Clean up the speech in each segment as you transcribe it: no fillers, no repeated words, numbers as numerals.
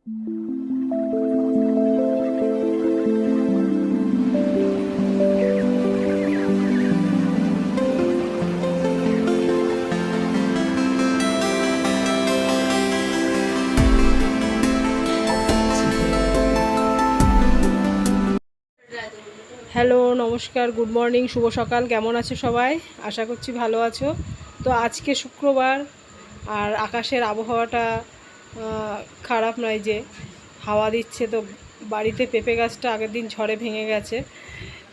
Hello, নমস্কার, good morning, শুভ সকাল। কেমন আছো সবাই? আশা করছি ভালো আছো। তো আজকে শুক্রবার আর আকাশের আবহাওয়াটা খারাপ নয়, যে হাওয়া দিচ্ছে। তো বাড়িতে পেঁপে গাছটা আগের দিন ঝড়ে ভেঙে গেছে,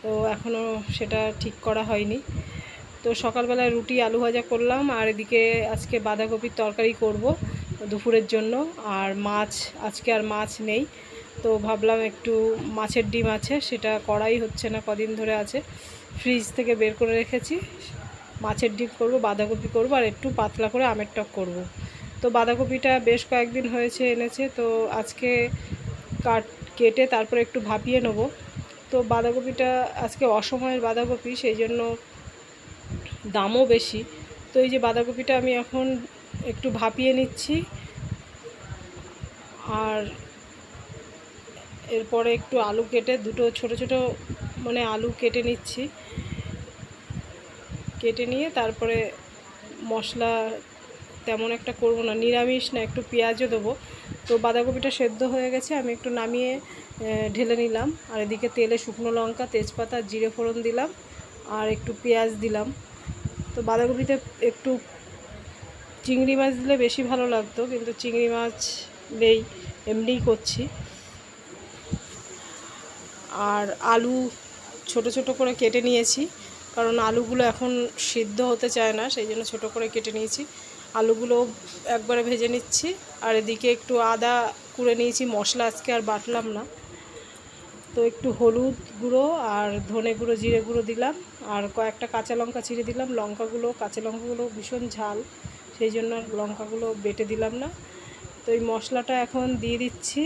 তো এখনও সেটা ঠিক করা হয়নি। তো সকালবেলায় রুটি আলু ভাজা করলাম, আর এদিকে আজকে বাঁধাকপির তরকারি করব দুপুরের জন্য। আর মাছ, আজকে আর মাছ নেই, তো ভাবলাম একটু মাছের ডিম আছে, সেটা করাই হচ্ছে না, কদিন ধরে আছে, ফ্রিজ থেকে বের করে রেখেছি। মাছের ডিম করব, বাঁধাকপি করব, আর একটু পাতলা করে আমের টক করব। তো বাঁধাকপিটা বেশ কয়েকদিন হয়েছে এনেছে, তো আজকে কেটে তারপরে একটু ভাপিয়ে নেব। তো বাঁধাকপিটা আজকে অসময়ের বাঁধাকপি, সেই জন্য দামও বেশি। তো এই যে বাঁধাকপিটা আমি এখন একটু ভাপিয়ে নিচ্ছি, আর এরপরে একটু আলু কেটে দুটো ছোট ছোট আলু কেটে নিচ্ছি। কেটে নিয়ে তারপরে মশলা তেমন একটা করব না, নিরামিষ না, একটু পেঁয়াজও দেবো। তো বাঁধাকপিটা সেদ্ধ হয়ে গেছে, আমি একটু নামিয়ে ঢেলে নিলাম। আর এদিকে তেলে শুকনো লঙ্কা, তেজপাতা, জিরে ফোড়ন দিলাম, আর একটু পেঁয়াজ দিলাম। তো বাঁধাকপিতে একটু চিংড়ি মাছ দিলে বেশি ভালো লাগতো, কিন্তু চিংড়ি মাছ নেই, এমনিই করছি। আর আলু ছোট ছোট করে কেটে নিয়েছি, কারণ আলুগুলো এখন সিদ্ধ হতে চায় না, সেই জন্য ছোটো করে কেটে নিয়েছি। আলুগুলো একবারে ভেজে নিচ্ছি। আর এদিকে একটু আদা কুড়ে নিয়েছি, মশলা আজকে আর বাটলাম না। তো একটু হলুদ গুঁড়ো আর ধনে গুঁড়ো, জিরে গুঁড়ো দিলাম, আর কয়েকটা কাঁচা লঙ্কা চিড়ে দিলাম। কাঁচা লঙ্কাগুলো ভীষণ ঝাল, সেই জন্য লঙ্কাগুলো বেটে দিলাম না। তো এই মশলাটা এখন দিয়ে দিচ্ছি,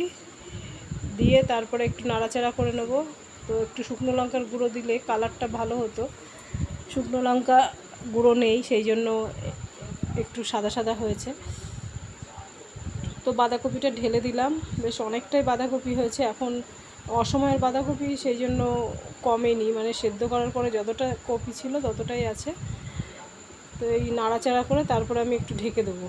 দিয়ে তারপরে একটু নাড়াচাড়া করে নেব। তো একটু শুকনো লঙ্কার গুঁড়ো দিলে কালারটা ভালো হতো, শুকনো লঙ্কা গুঁড়ো নেই, সেই জন্য একটু সাদা সাদা হয়েছে। তো বাঁধাকপিটা ঢেলে দিলাম, বেশ অনেকটাই বাঁধাকপি হয়েছে। এখন অসময়ের বাঁধাকপি, সেই জন্য কমেনি, সেদ্ধ করার পরে যতটা কপি ছিল ততটাই আছে। তো এই নাড়াচাড়া করে তারপরে আমি একটু ঢেকে দেবো,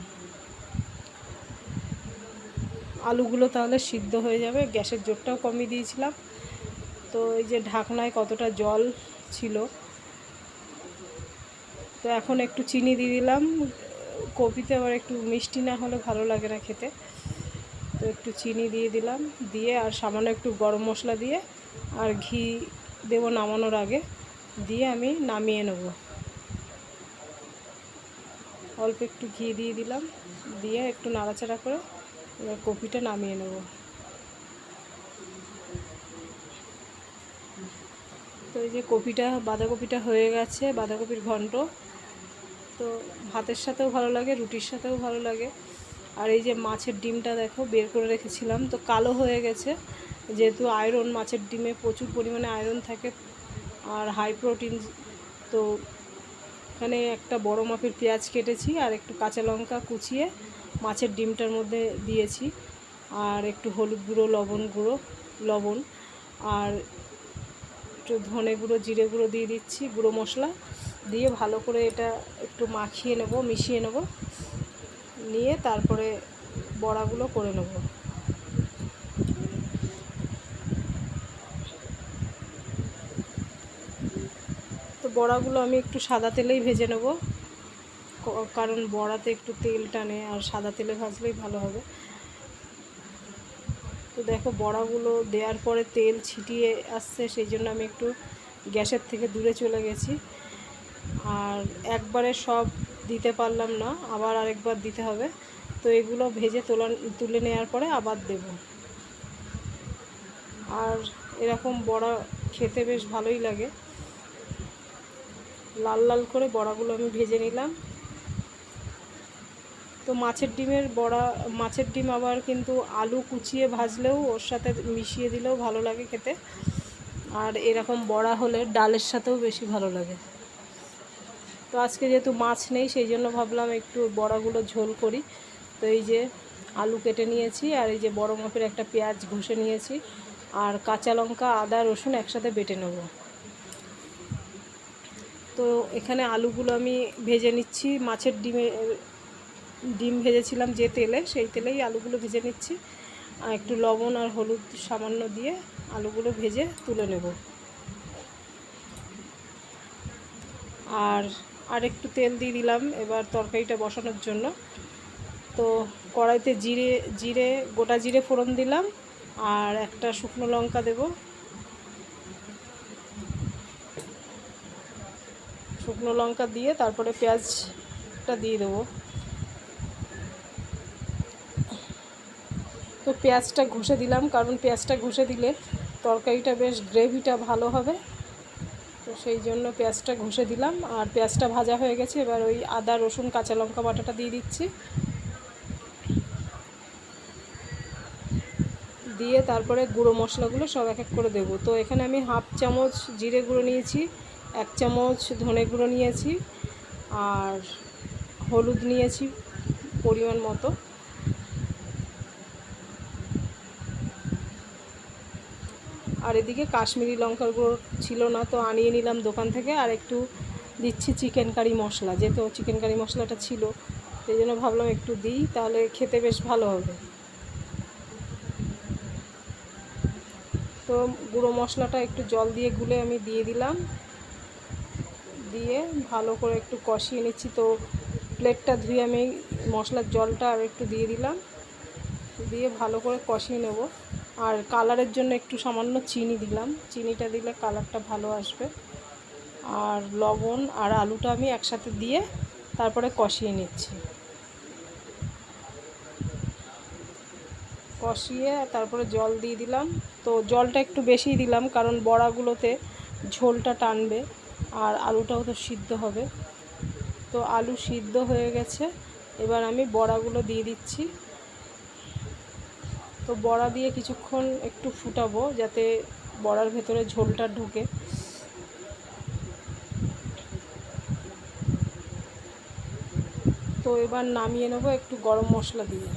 আলুগুলো তাহলে সিদ্ধ হয়ে যাবে। গ্যাসের জোরটাও কমিয়ে দিয়েছিলাম। তো এই যে ঢাকনায় কতটা জল ছিল। তো এখন একটু চিনি দিয়ে দিলাম, কপিতে আবার একটু মিষ্টি না হলে ভালো লাগে না খেতে। তো একটু চিনি দিয়ে দিলাম, দিয়ে আর সামান্য একটু গরম মশলা দিয়ে আর ঘি দেবো নামানোর আগে, দিয়ে আমি নামিয়ে নেব। অল্প একটু ঘি দিয়ে দিলাম, দিয়ে একটু নাড়াচাড়া করে এবার কপিটা নামিয়ে নেব। তো এই যে বাঁধাকপিটা হয়ে গেছে, বাঁধাকপির ঘন্ট। তো ভাতের সাথেও ভালো লাগে, রুটির সাথেও ভালো লাগে। আর এই যে মাছের ডিমটা দেখো বের করে রেখেছিলাম, তো কালো হয়ে গেছে, যেহেতু আয়রন, মাছের ডিমে প্রচুর পরিমাণে আয়রন থাকে আর হাই প্রোটিন। তো এখানে একটা বড় মাপের পেঁয়াজ কেটেছি, আর একটু কাঁচা লঙ্কা কুচিয়ে মাছের ডিমটার মধ্যে দিয়েছি, আর একটু হলুদ গুঁড়ো, লবণ, আর একটু ধনে গুঁড়ো, জিরে গুঁড়ো দিয়ে দিচ্ছি, গুঁড়ো মশলা দিয়ে ভালো করে এটা একটু মিশিয়ে নেব, নিয়ে তারপরে বড়াগুলো করে নেব। তো বড়াগুলো আমি একটু সাদা তেলেই ভেজে নেব, কারণ বড়াতে একটু তেল টানে, আর সাদা তেলে ভাজলেই ভালো হবে। তো দেখো বড়াগুলো দেওয়ার পরে তেল ছিটিয়ে আসছে, সেই জন্য আমি একটু গ্যাসের থেকে দূরে চলে গেছি। আর একবারে সব দিতে পারলাম না, আবার আরেকবার দিতে হবে। তো এগুলো ভেজে তুলে নেওয়ার পরে আবার দেব। আর এরকম বড়া খেতে বেশ ভালোই লাগে। লাল লাল করে বড়াগুলো আমি ভেজে নিলাম। তো মাছের ডিম আবার কিন্তু আলু কুচিয়ে ভাজলেও ওর সাথে মিশিয়ে দিলেও ভালো লাগে খেতে। আর এরকম বড়া হলে ডালের সাথেও বেশি ভালো লাগে। তো আজকে যেহেতু মাছ নেই, সেই জন্য ভাবলাম একটু বড়াগুলো ঝোল করি। তো এই যে আলু কেটে নিয়েছি, আর এই যে বড় মাপের একটা পেঁয়াজ ঘষে নিয়েছি, আর কাঁচা লঙ্কা আদা রসুন একসাথে বেটে নেব। তো এখানে আলুগুলো আমি ভেজে নিচ্ছি, মাছের ডিম ভেজেছিলাম যে তেলে, সেই তেলেই আলুগুলো ভেজে নিচ্ছি। আর একটু লবণ আর হলুদ সামান্য দিয়ে আলুগুলো ভেজে তুলে নেব। আর একটু তেল দিয়ে দিলাম এবার তরকারিটা বসানোর জন্য। তো কড়াইতে জিরে গোটা জিরে ফোড়ন দিলাম, আর একটা শুকনো লঙ্কা দেব। শুকনো লঙ্কা দিয়ে তারপরে পেঁয়াজটা দিয়ে দেবো। তো পেঁয়াজটা ঘষে দিলাম, কারণ পেঁয়াজটা ঘষে দিলে তরকারিটা বেশ গ্রেভিটা ভালো হবে, তো সেই জন্য পেঁয়াজটা ঘষে দিলাম। আর পেঁয়াজটা ভাজা হয়ে গেছে, এবার ওই আদা রসুন কাঁচা লঙ্কা বাটাটা দিয়ে দিচ্ছি। দিয়ে তারপরে গুঁড়ো মশলাগুলো সব এক এক করে দেবো। তো এখানে আমি হাফ চামচ জিরে গুঁড়ো নিয়েছি, 1 চামচ ধনে গুঁড়ো নিয়েছি, আর হলুদ নিয়েছি পরিমাণ মতো। আর এদিকে কাশ্মীরি লঙ্কার গুঁড়ো ছিল না, তো আনিয়ে নিলাম দোকান থেকে। আর একটু দিচ্ছি চিকেন কারি মশলা, যেহেতু চিকেন কারি মশলাটা ছিল সেই জন্য ভাবলাম একটু দিই, তাহলে খেতে বেশ ভালো হবে। তো গুঁড়ো মশলাটা একটু জল দিয়ে গুলে আমি দিয়ে দিলাম, দিয়ে ভালো করে একটু কষিয়ে নিচ্ছি। তো প্লেটটা ধুয়ে আমি মশলার জলটা আর একটু দিয়ে দিলাম, দিয়ে ভালো করে কষিয়ে নেব। আর কালারের জন্য একটু সামান্য চিনি দিলাম, চিনিটা দিলে কালারটা ভালো আসবে। আর লবণ আর আলুটা আমি একসাথে দিয়ে তারপরে কষিয়ে নিচ্ছি। কষিয়ে তারপরে জল দিয়ে দিলাম। তো জলটা একটু বেশিই দিলাম, কারণ বড়াগুলোতে ঝোলটা টানবে আর আলুটাও তো সিদ্ধ হবে। তো আলু সিদ্ধ হয়ে গেছে, এবার আমি বড়াগুলো দিয়ে দিচ্ছি। তো বড়া দিয়ে কিছুক্ষণ একটু ফুটাবো, যাতে বড়ার ভেতরে ঝোলটা ঢোকে। তো এবার নামিয়ে নেব একটু গরম মশলা দিয়ে।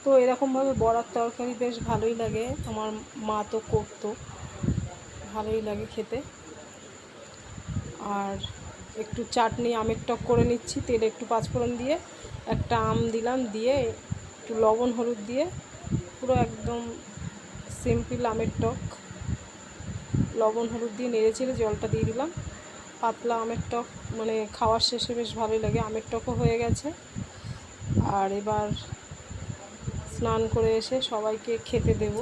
তো এরকমভাবে বড়ার তরকারি বেশ ভালোই লাগে, আমার মা তো করতো, ভালোই লাগে খেতে। আর একটু চাটনি আমের টক করে নিচ্ছি, তেলে একটু পাঁচফোড়ন দিয়ে একটা আম দিলাম, দিয়ে একটু লবণ হলুদ দিয়ে পুরো একদম সিম্পল আমের টক। লবণ হলুদ দিয়ে নেড়ে চেড়ে জলটা দিয়ে দিলাম। পাতলা আমের টক, মানে খাওয়ার শেষে বেশ ভালোই লাগে। আমের টকও হয়ে গেছে। আর এবার স্নান করে এসে সবাইকে খেতে দেব।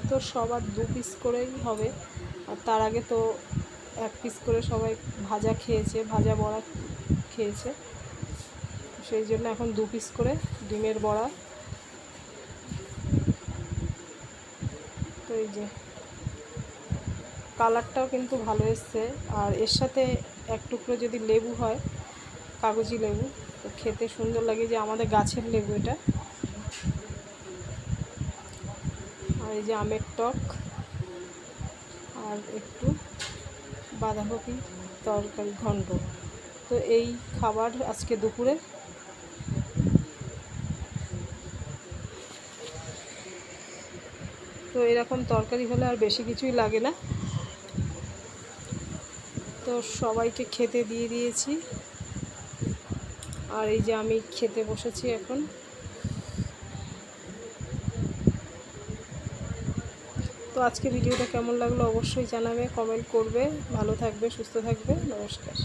তো সবার 2 পিস করেই হবে, আর তার আগে তো 1 পিস করে সবাই ভাজা খেয়েছে, ভাজা বড়া খেয়েছে, সেই জন্য এখন 2 পিস করে ডিমের বড়া। তো এই যে কালারটাও কিন্তু ভালো এসছে, আর এর সাথে 1 টুকরো যদি লেবু হয়, কাগজি লেবু, তো খেতে সুন্দর লাগে, যে আমাদের গাছের লেবু এটা। আর এই যে আমের টক, আর একটু বাঁধাকপি তরকারি ঘন্ট। তো এই খাবার আজকে দুপুরে। তো এরকম তরকারি হলে আর বেশি কিছুই লাগে না। তো সবাইকে খেতে দিয়ে দিয়েছি, আর এই যে আমি খেতে বসেছি এখন। তো আজকে ভিডিওটা কেমন লাগলো অবশ্যই জানাবে, কমেন্ট করবে। ভালো থাকবে, সুস্থ থাকবে, নমস্কার।